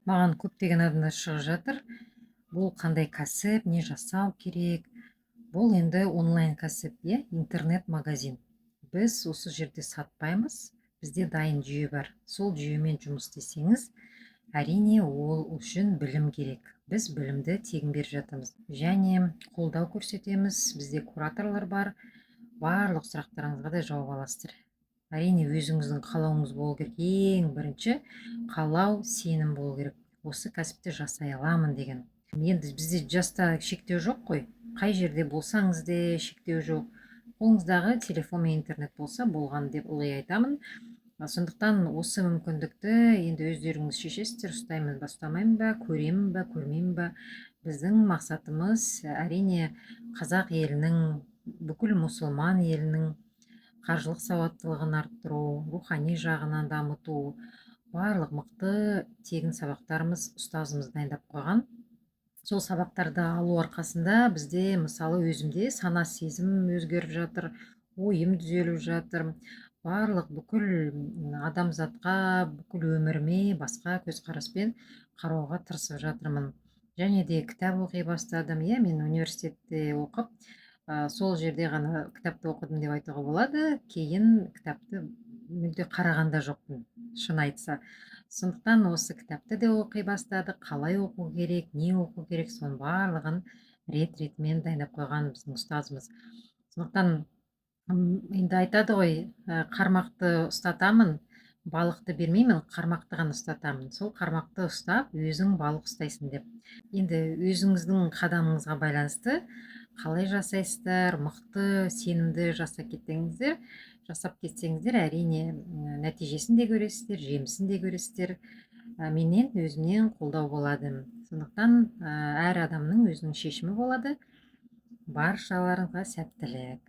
Маған көптеген адамдар шығып жатыр. Бұл қандай кәсіп, не жасау керек? Бұл енді онлайн кәсіп, интернет-магазин. Біз осы жерде сатпаймыз, бізде дайын жүйе бар. Сол жүйемен жұмыс істесеңіз, әрине ол үшін білім керек. Біз білімді тегін беріп жатырмыз. Және қолдау көрсетеміз, бізде кураторлар бар. Барлық сұрақтарыңызға да жауап аласыздар. Әрине өзіңіздің қалауыңыз болу керек. Ең бірінші қалау, сенім болу керек. Осы кәсіпті жасай аламын деген. Енді бізде жаста шектеу жоқ қой. Қай жерде болсаңыз де шектеу жоқ. Қолыңыздағы телефон мен интернет болса болған деп ылғи айтамын. Сондықтан осы мүмкіндікті енді өздеріңіз шешесіздер, ұстаймын ба, ұстамаймын ба, көремін ба, көрмеймін ба. Біздің мақсатымыз әрине қазақ елінің, бүкіл мұсылман елінің қаржылық сауаттылығын арттыру, рухани жағынан дамыту, барлық мықты тегін сабақтарымыз ұстазымыз дайындап қойған. Сол сабақтарды алу арқасында бізде мысалы өзімде сана сезім өзгеріп жатыр, ойым түзеліп жатыр. Барлық бүкіл адамзатқа, бүкіл өміріме басқа көзқараспен қарауға тырысып жатырмын. Және де кітап оқи бастадым. Мен университетте оқып, сол жерде ғана кітапты оқыдым деп айтуға болады. Кейін кітапты мүлде қараған да жоқпын, шын айтса. Сондықтан осы кітапты да оқи бастадық. Қалай оқу керек, не оқу керек, соның барлығын рет-ретімен дайындап қойған біздің ұстазымыз. Сондықтан енді айтады ғой, қармақты ұстатамын, балықты бермеймін, қармақты ғана ұстатамын. Сол қармақты ұстап, өзің балық ұстайсың деп. Енді өзіңіздің қадамыңызға байланысты қалай жасайсыздар, мықты, сенімді жасап кетсеңіздер, әрине нәтижесін де көресіздер, жемісін де көресіздер. Менен өзімнен қолдау болады. Сондықтан әр адамның өзінің шешімі болады. Баршаларыңызға сәттілік.